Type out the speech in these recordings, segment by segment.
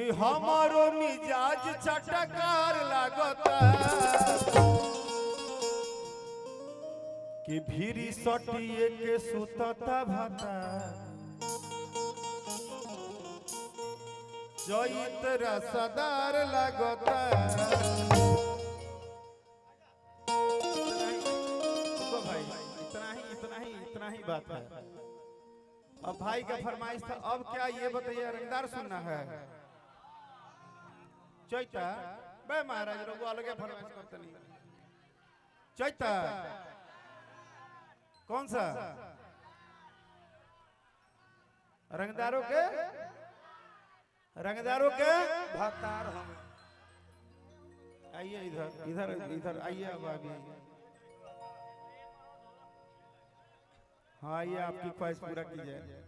कि हमारो मिजाज चटकार लागता कि भीरी सटिए के सुतता भाता चैत रसदार लागता। भाई इतना ही बात है। अब भाई का फरमाइश था, अब क्या ये बताइए रंगदार सुनना है चैता बे महाराज लोग अलग फरमाइश करते नहीं। चैता कौन सा रंगदारों के भक्तार हम आइए इधर इधर इधर आइए। अब आगे हाँ ये आपकी ख्वाहिश पूरा की जाए।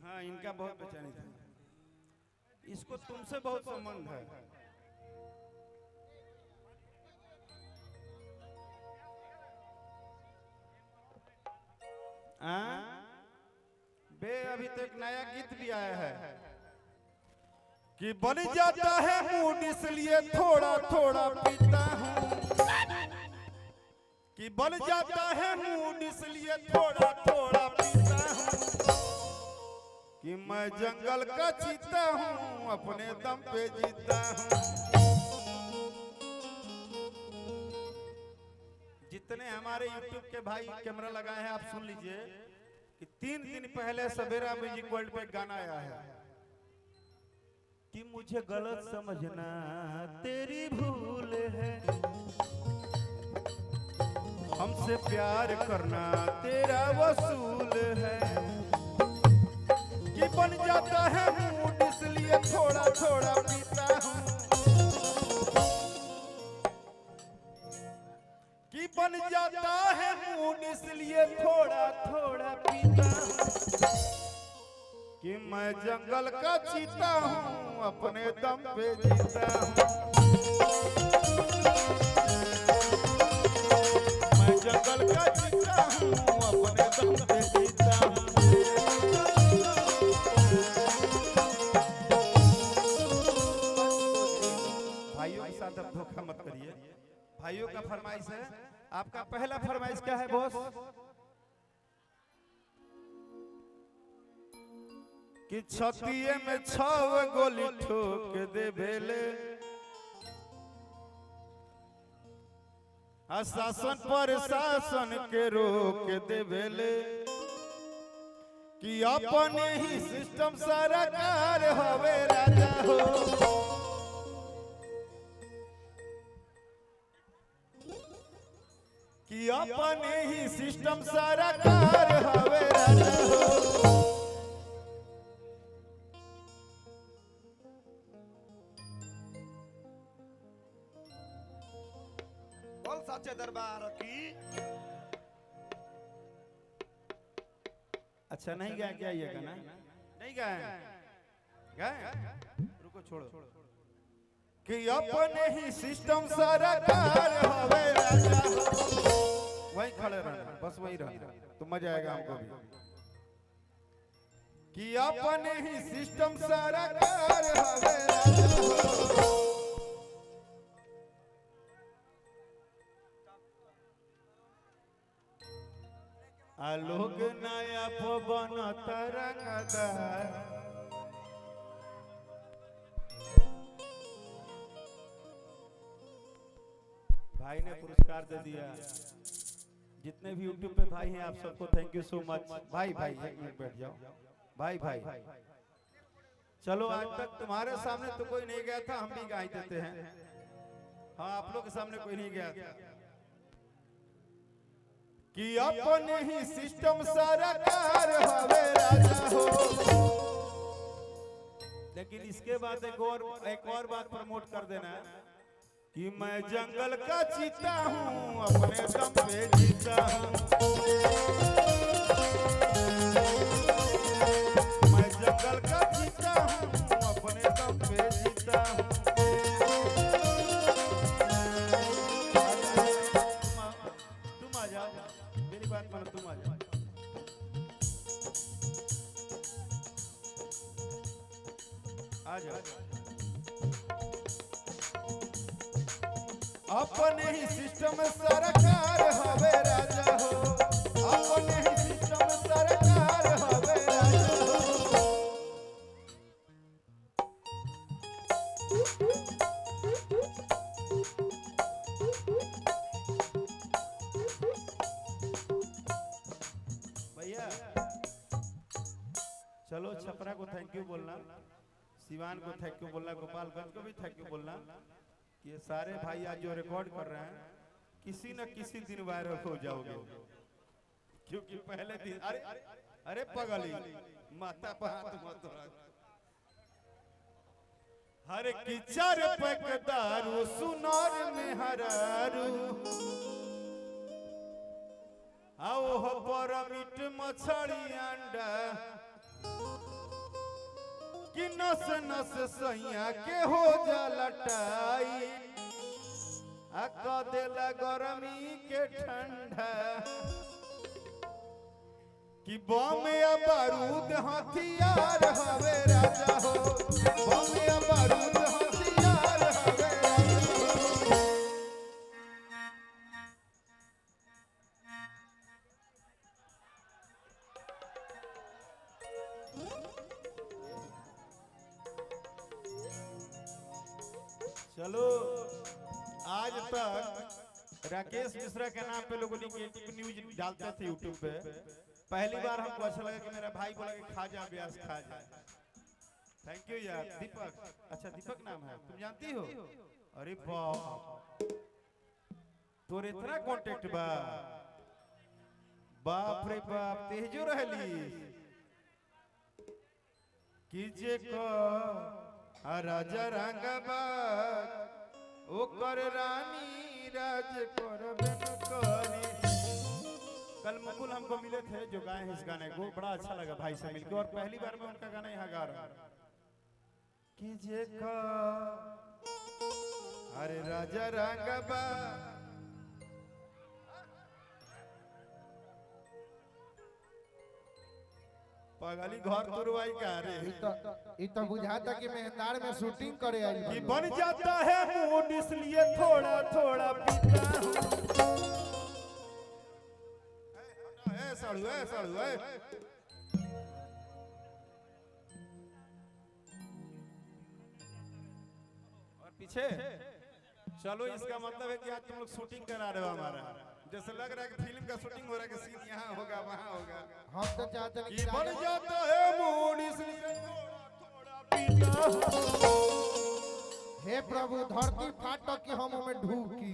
हाँ इनका बहुत बेचैनी था, इसको तुमसे बहुत संबंध है। बे अभी तो एक नया गीत भी आया है कि बन जाता है मूड इसलिए थोड़ा थोड़ा पीता हूँ, कि बन जाता है मूड इसलिए थोड़ा थोड़ा पीता हूँ, कि मैं जंगल का चीता हूँ अपने दम पे जीता हूँ। जितने हमारे YouTube के भाई कैमरा लगाए हैं आप सुन लीजिए कि 3 दिन पहले सवेरा म्यूजिक वर्ल्ड पे गाना आया है कि मुझे गलत समझना तेरी भूल है, हमसे प्यार करना तेरा वसूल है, कि बन जाता है मूड इसलिए थोड़ा थोड़ा पीता हूँ, कि बन जाता है मूड इसलिए थोड़ा थोड़ा पीता हूँ, कि मैं जंगल का चीता हूँ अपने दम पे जीता हूँ, मैं जंगल का चीता हूँ अपने दम पे जीता हूँ। भाइयों के साथ अब धोखा मत करिए। भाइयों का फरमाइश है, आपका पहला फरमाइश क्या है बॉस? कि छतिए में 6 गोली ठोक दे भेले, शासन पर शासन के रोक दे भेले, कि अपने ही सिस्टम सरकार हवे राजा हो, कि अपने ही सिस्टम सरकार हवे राजा हो। बोल सच्चे दरबार की। अच्छा नहीं गाया क्या ये गाना? नहीं गाया? रुको छोड़ो। कि अपने ही सिस्टम सरकार हवे राजा हो। वहीं खड़े रहना, बस वही रहना तो मजा आएगा हमको भी। कि अपने ही सिस्टम सरकार हवे राजा हो। लोग नया पवन तरंगदार, भाई ने पुरस्कार दे दिया। जितने भी YouTube पे भाई हैं आप सबको थैंक यू सो मच। भाई भाई 1 मिनट बैठ जाओ। भाई भाई चलो आज तक तुम्हारे सामने तो कोई नहीं गया था, हम भी गा देते हैं। हाँ आप लोग के सामने कोई नहीं गया था। कि अपने ही सिस्टम सरकार हवे राजा हो। लेकिन इसके बाद एक और बात प्रमोट कर देना है कि मैं जंगल का चीता हूँ अपने दम पे जीता हूँ, मैं जंगल का चीता हूँ अपने दम पे जीता हूँ। तुम आ जाओ, मेरी बात मानो, तुम आ जाओ। जाओ। अपने ही सिस्टम सरकार हवे राजा हो, अपने ही सिस्टम सरकार हवे राजा हो। भैया चलो छपरा को थैंक यू बोलना, सिवान को थैंक यू बोलना, गोपालगंज को भी थैंक यू बोलना कि ये सारे भाई आज जो रिकॉर्ड कर रहे हैं किसी न किसी दिन वायरल हो जाओगे, क्योंकि पहले दिन अरे अरे पगली माता पर हाथ मत रख। हर की चार पैक दारू सुनार में हरारू, आओ हो पर मीट मछली अंडा कि नस नस सैया के हो जा लटाई, आका देला गरमी के ठंडा कि बम या बारूद हथियार हवे राजा हो, बम या बारूद हथियार हवे राजा हो। चलो आज तक राकेश मिश्रा के नाम पे लोगों ने न्यूज डालते थे यूट्यूब पे, पहली बार हमको अच्छा लगा कि मेरा भाई बोला कि खा जा व्यास खा जा। थैंक यू यार दीपक, अच्छा दीपक नाम है, तुम जानती हो? अरे बाप तोर इतना कांटेक्ट बा, बाप रे बाप तेजो रहली कीजे को राजा रंगबाग ओकर रानी राज करबन करी। कल मुकुल हमको मिले थे जो गाए हैं इस गाने को, बड़ा अच्छा लगा भाई से मिलकर, और पहली बार मैं उनका गाना यहाँ गा रहा हूँ कि जे का अरे राजा रंगबाग पगली घर तुरवाई का रे, ई तो बुझाता कि मेहंदार में शूटिंग करे आई कि बन जाता है मूड इसलिए थोड़ा थोड़ा पीता हूँ। ए साड़ू ए और पीछे चलो, इसका मतलब है कि आज तुम लोग शूटिंग करा रहे हो हमारा, जैसे लग रहा है कि फिल्म का शूटिंग हो रहा है कि सीन यहाँ होगा वहाँ होगा। हम तो चाहते हैं कि बन जाता है मूड इसलिए थोड़ा पीता हूँ। हे प्रभु धरती फाट कि हम में ढूकी।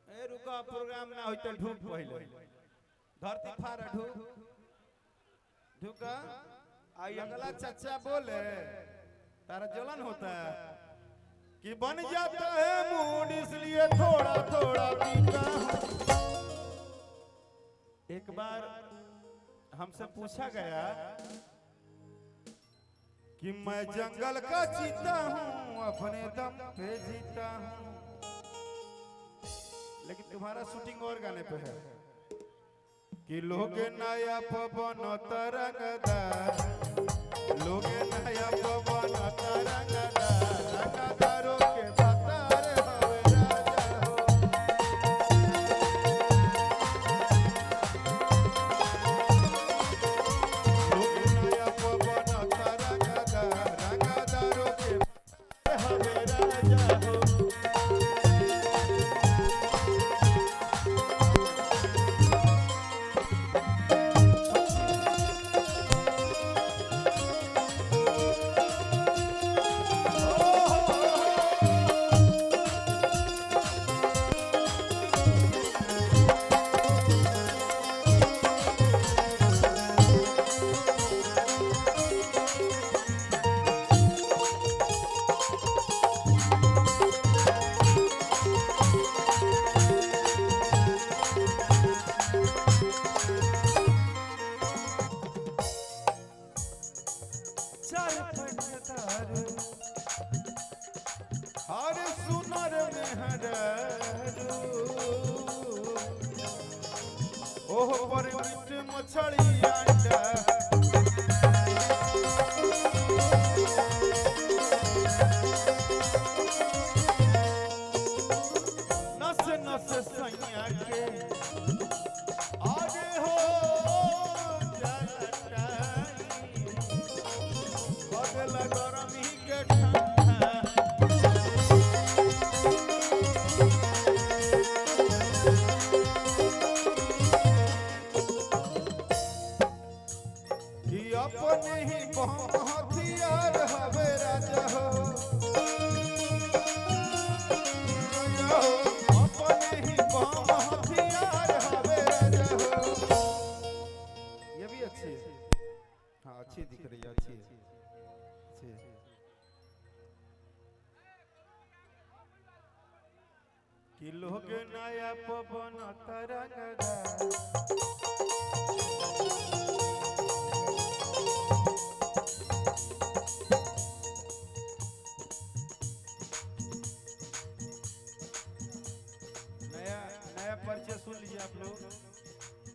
ए रुका प्रोग्राम ना होई तो ढूक पहले धरती फाड़ ढूका आई अगला चच्चा बोले तारा जलन होता है कि बन जाता है मूड इसलिए थोड़ा थोड़ा पीता हूँ। एक बार हमसे पूछा गया कि मैं जंगल का चीता हूँ अपने दम पे जीता हूँ, लेकिन तुम्हारा शूटिंग और गाने पे है कि लोग नया पवन तरंगदार, लोग नया पवन तरंगदार, रंगदारों के भतार हवे राजा हो। लोग नया पवन तरंगदार, रंगदारों के भतार हवे राजा हो। हर सुनर मेहरारू ओह पर मीट मछली अंडा पवन तरंगदार नया नया परिचय सुन लीजिए आप लोग।